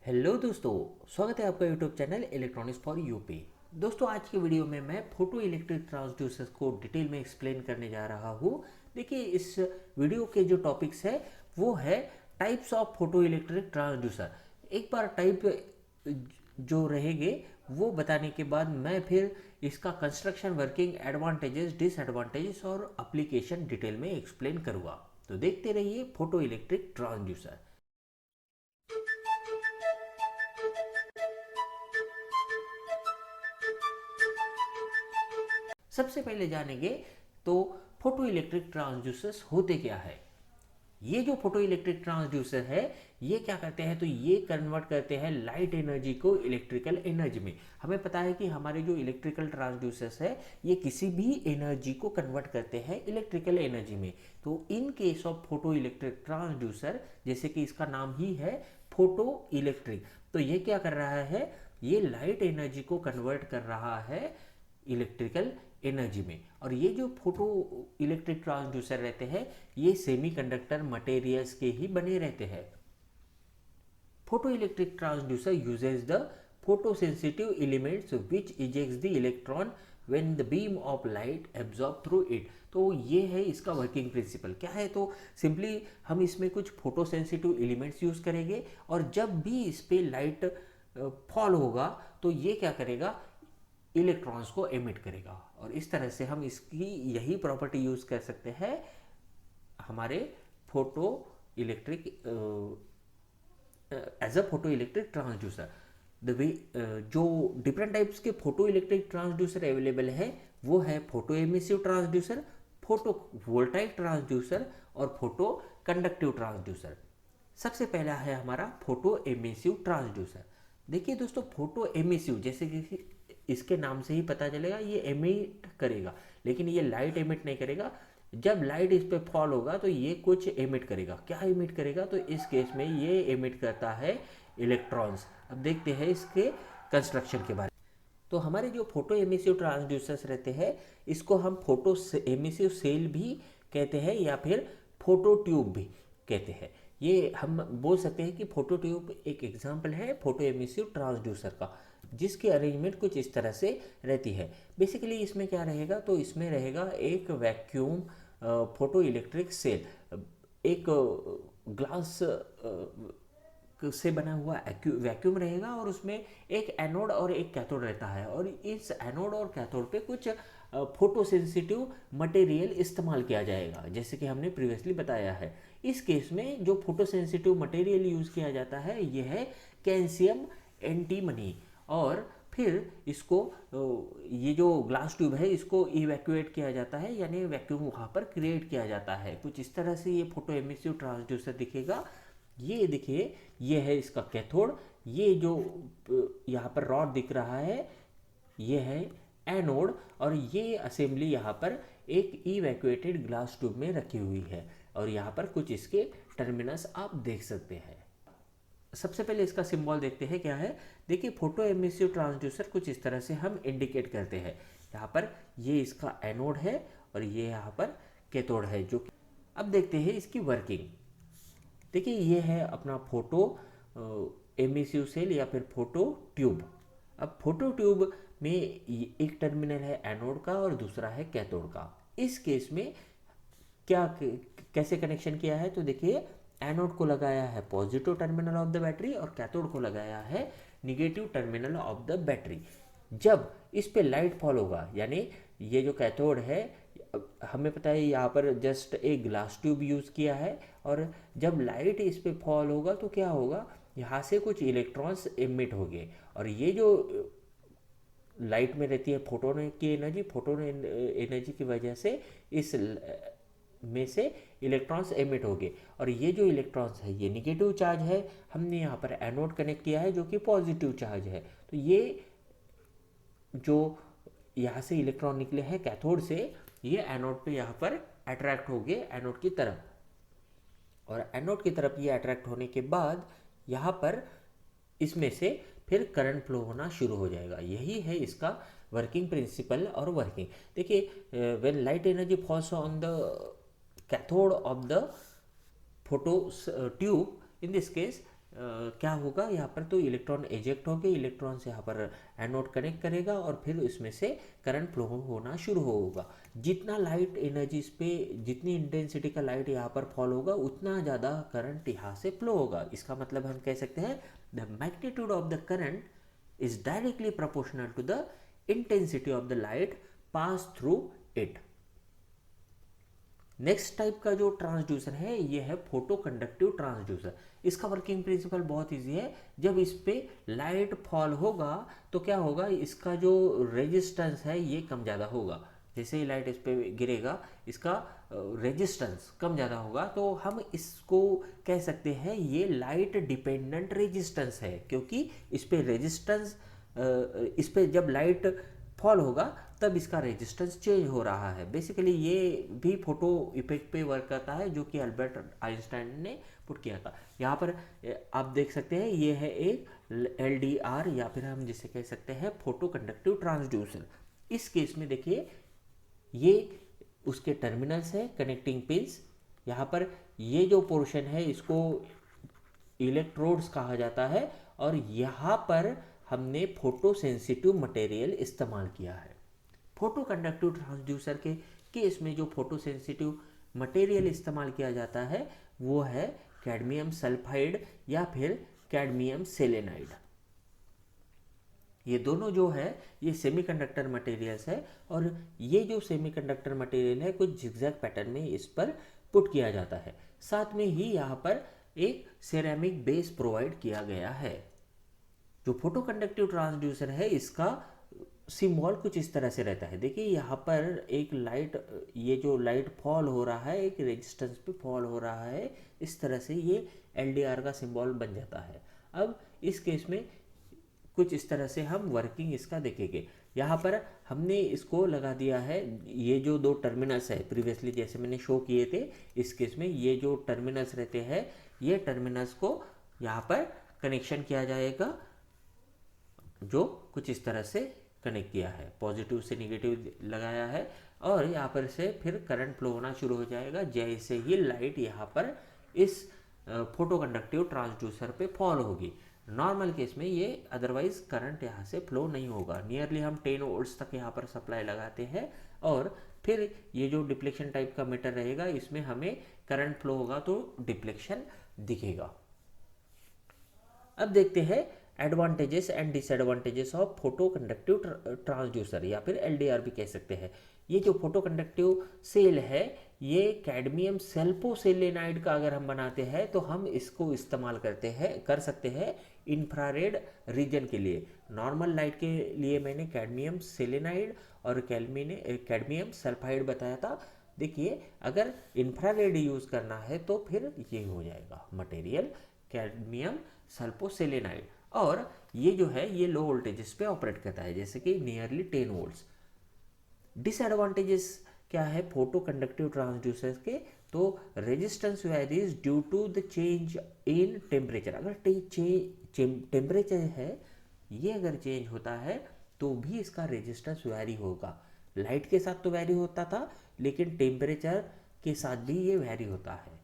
Hello दोस्तों, स्वागत है आपका YouTube channel electronics for UP. दोस्तों, आज की वीडियो में मैं फोटो इलेक्ट्रिक ट्रांसड्यूसर्स को डिटेल में एक्सप्लेन करने जा रहा हूँ। देखिए, इस वीडियो के जो टॉपिक्स है वो है types of photo electric transducer. एक बार टाइप जो रहेंगे वो बताने के बाद मैं फिर इसका कंस्ट्रक्शन, वर्किंग, एडवांटेजेस, डिसएडवांटेजेस और एप्लीकेशन डिटेल में एक्सप्लेन करूँगा। तो देखते रहिए फोटो इलेक्ट्रिक ट्रांसड्यूसर। सबसे पहले जानेंगे तो फोटो इलेक्ट्रिक ट्रांसड्यूसर्स होते क्या है। ये जो फोटो इलेक्ट्रिक ट्रांसड्यूसर है ये क्या करते हैं, तो ये कन्वर्ट करते हैं लाइट एनर्जी को इलेक्ट्रिकल एनर्जी में। हमें पता है कि हमारे जो इलेक्ट्रिकल ट्रांसड्यूसर्स है ये किसी भी एनर्जी को कन्वर्ट करते हैं इलेक्ट्रिकल एनर्जी में। तो in case of photo electric transducer, जैसे कि इसका नाम ही है फोटो इलेक्ट्रिक, तो ये क्या कर रहा है, ये लाइट एनर्जी को कन्वर्ट कर रहा है इलेक्ट्रिकल एनर्जी में। और ये जो फोटो इलेक्ट्रिक ट्रांसड्यूसर रहते हैं ये सेमीकंडक्टर मटेरियल्स के ही बने रहते हैं। Photo electric transducer uses the photosensitive elements which ejects the electron when the beam of light absorb through it. तो ये है इसका वर्किंग प्रिंसिपल। क्या है, तो सिंपली हम इसमें कुछ फोटोसेंसिटिव एलिमेंट्स यूज करेंगे और जब भी इस पे लाइट फॉल होगा तो ये क्या करेगा, इलेक्ट्रॉन्स को एमिट करेगा। और इस तरह से हम इसकी यही प्रॉपर्टी यूज कर सकते हैं हमारे photoelectric as a photoelectric transducer. The way जो डिफरेंट टाइप्स के फोटो इलेक्ट्रिक ट्रांसड्यूसर अवेलेबल है वो है photoemissive transducer, photovoltaic transducer और फोटो कंडक्टिव ट्रांसड्यूसर। सबसे पहला है हमारा फोटो एमिसिव ट्रांसड्यूसर। देखिए दोस्तों, फोटो एमिसिव जैसे कि इसके नाम से ही पता चलेगा ये एमिट करेगा, लेकिन ये लाइट एमिट नहीं करेगा। जब लाइट इस पे फॉल होगा तो ये कुछ एमिट करेगा। क्या एमिट करेगा, तो इस केस में ये एमिट करता है इलेक्ट्रॉन्स। अब देखते हैं इसके कंस्ट्रक्शन के बारे में। तो हमारे जो फोटो एमिसिव ट्रांसड्यूसर्स रहते हैं इसको हम फोटो एमिसिव सेल भी कहते हैं या फिर फोटो ट्यूब भी कहते हैं। ये हम बोल सकते हैं कि फोटो ट्यूब एक एग्जाम्पल है फोटो एमिसिव ट्रांसड्यूसर का, जिसकी अरेंजमेंट कुछ इस तरह से रहती है। बेसिकली इसमें क्या रहेगा, तो इसमें रहेगा एक वैक्यूम फोटो इलेक्ट्रिक सेल, एक ग्लास से बना हुआ वैक्यूम रहेगा और उसमें एक एनोड और एक कैथोड रहता है। और इस एनोड और कैथोड पे कुछ फोटो सेंसिटिव मटेरियल इस्तेमाल किया जाएगा, जैसे कि हमने प्रीवियसली बताया है। इस केस में जो फोटो सेंसिटिव मटेरियल यूज़ किया जाता है ये है कैल्शियम एंटीमनी। और फिर इसको ये जो ग्लास ट्यूब है इसको इवैक्यूएट किया जाता है, यानी वैक्यूम वहाँ पर क्रिएट किया जाता है। कुछ इस तरह से ये फोटो एमिसिव ट्रांसड्यूसर दिखेगा। ये देखिए, ये है इसका कैथोड। ये जो यहाँ पर रॉड दिख रहा है ये है एनोड, और ये असेंबली यहाँ पर एक इवैक्यूएटेड ग्लास ट्यूब में रखी हुई है। और यहाँ पर कुछ इसके टर्मिनल्स आप देख सकते हैं। सबसे पहले इसका सिंबल देखते हैं क्या है। देखिए, फोटो एमिसिव ट्रांसड्यूसर कुछ इस तरह से हम इंडिकेट करते हैं। यहाँ पर ये इसका एनोड है और ये यहाँ पर कैथोड है। जो अब देखते हैं इसकी वर्किंग। देखिए, ये है अपना फोटो एमिसिव सेल या फिर फोटो ट्यूब। अब फोटो ट्यूब में एक टर्मिनल है एनोड का और दूसरा है कैथोड का। इस केस में क्या कैसे कनेक्शन किया है, तो देखिए, एनोड को लगाया है positive terminal of the battery और कैथोड को लगाया है negative terminal of the battery. जब इस पे लाइट फॉल होगा, यानी ये जो कैथोड है, हमें पता है यहाँ पर जस्ट एक ग्लास ट्यूब यूज़ किया है, और जब लाइट इस पे फॉल होगा तो क्या होगा, यहाँ से कुछ इलेक्ट्रॉन्स एमिट होंगे। और ये जो लाइट में रहती है फोटोन की एनर्जी, फोटोन एनर्जी की वजह से इस में से इलेक्ट्रॉन्स एमिट होंगे। और ये जो इलेक्ट्रॉन्स है ये निगेटिव चार्ज है, हमने यहाँ पर एनोड कनेक्ट किया है जो कि पॉजिटिव चार्ज है। तो ये जो यहाँ से इलेक्ट्रॉन निकले हैं कैथोड से, ये एनोड पे यहाँ पर अट्रैक्ट हो गए एनोड की तरफ। और एनोड की तरफ ये अट्रैक्ट होने के बाद यहाँ पर इसमें से फिर करंट फ्लो होना शुरू हो जाएगा। यही है इसका वर्किंग प्रिंसिपल और वर्किंग। देखिए, when light energy falls on the cathode of the photo tube, in this case क्या होगा यहाँ पर, तो इलेक्ट्रॉन एजेक्ट होके इलेक्ट्रॉन से यहाँ पर एनोड कनेक्ट करेगा और फिर इसमें से करंट फ्लो होना शुरू होगा। जितना लाइट एनर्जी इस पे, जितनी इंटेंसिटी का लाइट यहाँ पर फॉल होगा उतना ज़्यादा करंट यहाँ से फ्लो होगा। इसका मतलब हम कह सकते हैं the magnitude of the current is directly proportional to the intensity of the light pass through it. Next type का जो ट्रांसड्यूसर है ये है फोटो कंडक्टिव ट्रांसड्यूसर। इसका वर्किंग प्रिंसिपल बहुत इजी है। जब इस पे लाइट फॉल होगा तो क्या होगा, इसका जो रेजिस्टेंस है ये कम ज़्यादा होगा। जैसे ही लाइट इस पे गिरेगा इसका रेजिस्टेंस कम ज़्यादा होगा, तो हम इसको कह सकते हैं ये लाइट डिपेंडेंट रेजिस्टेंस है, क्योंकि इस पे रेजिस्टेंस, इस पे जब लाइट फॉल होगा तब इसका रेजिस्टेंस चेंज हो रहा है। बेसिकली ये भी फोटो इफेक्ट पे वर्क करता है जो कि अल्बर्ट आइंस्टाइन ने पुट किया था। यहाँ पर आप देख सकते हैं ये है एक LDR या फिर हम जिसे कह सकते हैं फोटो कंडक्टिव ट्रांसड्यूसर। इस केस में देखिए ये उसके टर्मिनल्स है, कनेक्टिंग पिंस। यहाँ पर ये जो पोर्शन है इसको इलेक्ट्रोड्स कहा जाता है और यहाँ पर हमने फोटो सेंसिटिव मटेरियल इस्तेमाल किया है। फोटो कंडक्टिव ट्रांसड्यूसर के केस में जो फोटो सेंसिटिव मटेरियल इस्तेमाल किया जाता है वो है कैडमियम सल्फाइड या फिर कैडमियम सेलेनाइड। ये दोनों जो है ये सेमीकंडक्टर मटेरियल्स है और ये जो सेमीकंडक्टर मटेरियल है कुछ जिगजैग पैटर्न में इस पर पुट किया जाता है। साथ में ही यहाँ पर एक सिरेमिक बेस प्रोवाइड किया गया है। जो फोटो कंडक्टिव ट्रांसड्यूसर है इसका सिंबल कुछ इस तरह से रहता है। देखिए यहाँ पर एक लाइट, ये जो लाइट फॉल हो रहा है एक रेजिस्टेंस पे फॉल हो रहा है, इस तरह से ये LDR का सिंबल बन जाता है। अब इस केस में कुछ इस तरह से हम वर्किंग इसका देखेंगे। यहाँ पर हमने इसको लगा दिया है, ये जो दो टर्मिनल्स है प्रीवियसली जैसे मैंने शो किए थे, इस केस में ये जो टर्मिनल्स रहते हैं ये टर्मिनल्स को यहाँ पर कनेक्शन किया जाएगा, जो कुछ इस तरह से कनेक्ट किया है, पॉजिटिव से निगेटिव लगाया है और यहाँ पर से फिर करंट फ्लो होना शुरू हो जाएगा जैसे ही लाइट यहाँ पर इस फोटो कंडक्टिव ट्रांसड्यूसर पे फॉल होगी। नॉर्मल केस में ये अदरवाइज करंट यहाँ से फ्लो नहीं होगा। नियरली हम 10 वोल्ट्स तक यहाँ पर सप्लाई लगाते हैं और फिर ये जो डिप्लेक्शन टाइप का मीटर रहेगा इसमें हमें करंट फ्लो होगा तो डिप्लेक्शन दिखेगा। अब देखते हैं advantages and disadvantages of photo conductive transducer या फिर LDR भी कह सकते हैं। ये जो फोटो कंडक्टिव सेल है ये कैडमियम सल्फोसेलेनाइड का अगर हम बनाते हैं तो हम इसको इस्तेमाल कर सकते हैं इंफ्रारेड रीजन के लिए। नॉर्मल लाइट के लिए मैंने कैडमियम सेलेनाइड और कैडमियम सल्फाइड बताया था। देखिए अगर इंफ्रारेड यूज़ करना है तो फिर ये हो जाएगा मटेरियल कैडमियम सल्फोसेलेनाइड, और ये जो है ये लो वोल्टेजेस पे ऑपरेट करता है जैसे कि नियरली 10 वोल्ट्स। डिसएडवांटेजेस क्या है फोटो कंडक्टिव ट्रांसड्यूसर्स के, तो resistance varies due to the change in temperature. अगर टेम्परेचर है ये अगर चेंज होता है तो भी इसका रेजिस्टेंस वेरी होगा। लाइट के साथ तो वेरी होता था लेकिन टेम्परेचर के साथ भी ये वेरी होता है।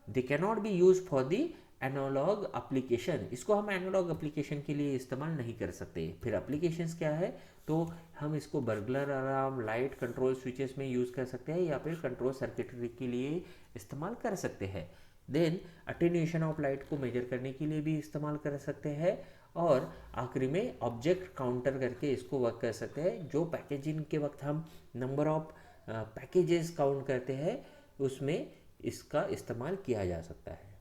They cannot be use for the analog application. इसको हम एनालॉग एप्लीकेशन के लिए इस्तेमाल नहीं कर सकते। फिर एप्लीकेशंस क्या है, तो हम इसको burglar alarm, light control switches में यूज़ कर सकते हैं या फिर कंट्रोल सर्किटरी के लिए इस्तेमाल कर सकते हैं। देन अटेन्यूएशन ऑफ लाइट को मेजर करने के लिए भी इस्तेमाल कर सकते हैं और आखिरी में ऑब्जेक्ट काउंटर करके इसको वर्क कर सकते हैं। जो पैकेजिंग के वक्त हम नंबर ऑफ पैकेजेस काउंट करते हैं उसमें इसका इस्तेमाल किया जा सकता है।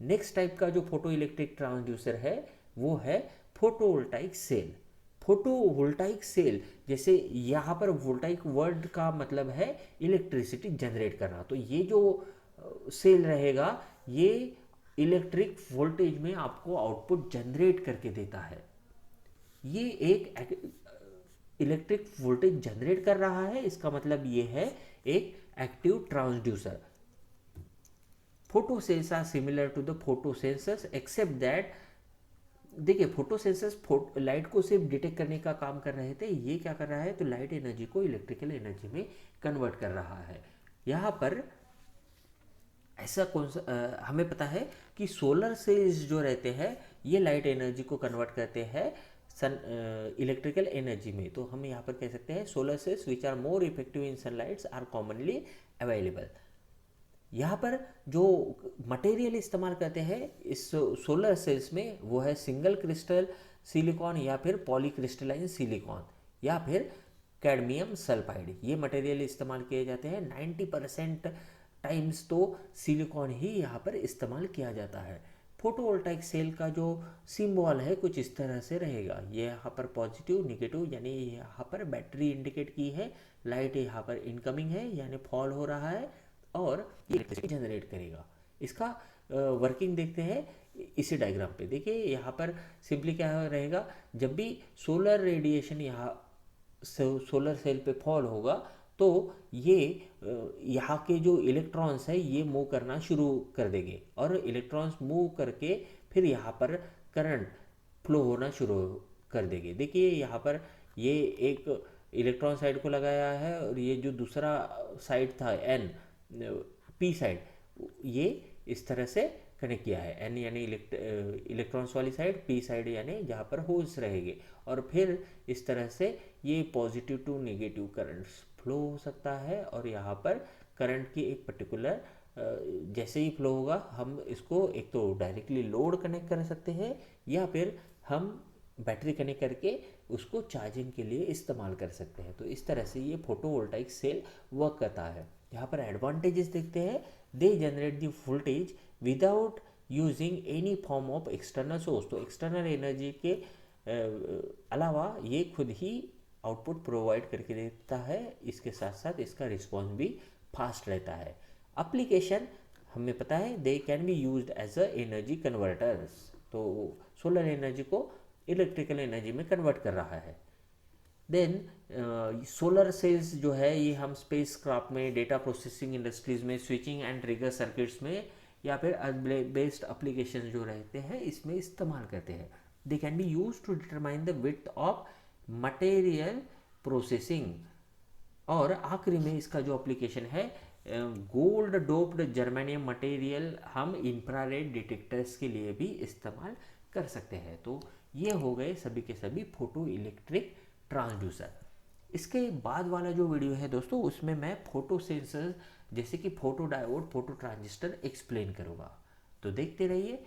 नेक्स्ट टाइप का जो फोटो इलेक्ट्रिक ट्रांसड्यूसर है वो है फोटोवोल्टाइक सेल। फोटोवोल्टाइक सेल, जैसे यहाँ पर वोल्टाइक वर्ड का मतलब है इलेक्ट्रिसिटी जनरेट करना, तो ये जो सेल रहेगा ये इलेक्ट्रिक वोल्टेज में आपको आउटपुट जनरेट करके देता है। ये एक इलेक्ट्रिक वोल्टेज जनरेट कर रहा है, इसका मतलब ये है एक active transducer. Photo cells are similar to the photo sensors except that, देखिए फोटो सेंसर्स लाइट को सिर्फ डिटेक्ट करने का काम कर रहे थे, ये क्या कर रहा है तो लाइट एनर्जी को इलेक्ट्रिकल एनर्जी में कन्वर्ट कर रहा है। यहाँ पर ऐसा कौन सा हमें पता है कि सोलर सेल्स जो रहते हैं ये लाइट एनर्जी को कन्वर्ट करते हैं सन इलेक्ट्रिकल एनर्जी में। तो हम यहाँ पर कह सकते हैं solar cells which are more effective in sunlights are commonly available. यहाँ पर जो मटेरियल इस्तेमाल करते हैं इस सोलर सेल्स में वो है सिंगल क्रिस्टल सिलिकॉन या फिर पॉलीक्रिस्टलाइन सिलिकॉन या फिर कैडमियम सल्फाइड। ये मटेरियल इस्तेमाल किए जाते हैं। 90% टाइम्स तो सिलिकॉन ही यहाँ पर इस्तेमाल किया जाता है। फोटोवोल्टाइक सेल का जो सिंबल है कुछ इस तरह से रहेगा। ये यहाँ पर पॉजिटिव निगेटिव यानी यहाँ पर बैटरी इंडिकेट की है, लाइट यहाँ पर इनकमिंग है यानी फॉल हो रहा है और ये इलेक्ट्रिसिटी जनरेट करेगा। इसका वर्किंग देखते हैं इसी डायग्राम पे। देखिए यहाँ पर सिंपली क्या रहेगा, जब भी सोलर रेडिएशन यहाँ सोलर सेल पे फॉल होगा तो ये यहाँ के जो इलेक्ट्रॉन्स है ये मूव करना शुरू कर देंगे और इलेक्ट्रॉन्स मूव करके फिर यहाँ पर करंट फ्लो होना शुरू कर देंगे। देखिए यहाँ पर ये एक इलेक्ट्रॉन साइड को लगाया है और ये जो दूसरा साइड था एन पी साइड ये इस तरह से कनेक्ट किया है। एन यानी इलेक्ट्रॉन्स वाली साइड, पी साइड यानी जहाँ पर होल्स रहेंगे और फिर इस तरह से ये positive to negative current flow हो सकता है। और यहाँ पर करंट की एक पर्टिकुलर जैसे ही फ्लो होगा हम इसको एक तो डायरेक्टली लोड कनेक्ट कर सकते हैं या फिर हम बैटरी कनेक्ट करके उसको चार्जिंग के लिए इस्तेमाल कर सकते हैं। तो इस तरह से ये फोटोवोल्टाइक सेल वर्क करता है। यहाँ पर एडवांटेजेस देखते हैं, they generate the voltage without using any form of external source. तो एक्सटर्नल एनर्जी के अलावा ये खुद ही आउटपुट प्रोवाइड करके देता है। इसके साथ साथ इसका रिस्पॉन्स भी फास्ट रहता है। एप्लीकेशन हमें पता है they can be used as a energy converters. तो सोलर एनर्जी को इलेक्ट्रिकल एनर्जी में कन्वर्ट कर रहा है। देन सोलर सेल्स जो है ये हम स्पेस क्राफ्ट में, डेटा प्रोसेसिंग इंडस्ट्रीज में, स्विचिंग एंड ट्रिगर सर्किट्स में या फिर अर्थ बेस्ड एप्लीकेशन जो रहते हैं इसमें इस्तेमाल करते हैं। They can be use to determine the width of material processing. और आखिरी में इसका जो एप्लीकेशन है गोल्ड डोप्ड जर्मेनियम मटेरियल हम इंफ्रारेड डिटेक्टर्स के लिए भी इस्तेमाल कर सकते हैं। तो ये हो गए सभी के सभी फोटो इलेक्ट्रिक ट्रांसड्यूसर। इसके बाद वाला जो वीडियो है दोस्तों उसमें मैं फोटो सेंसर जैसे कि photo diode, photo transistor explain करूँगा। तो देखते रहिए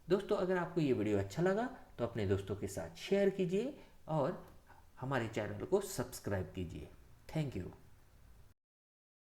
दोस्तों। अगर आपको ये वीडियो अच्छा लगा तो अपने दोस्तों के साथ शेयर कीजिए और हमारे चैनल को सब्सक्राइब कीजिए। Thank you.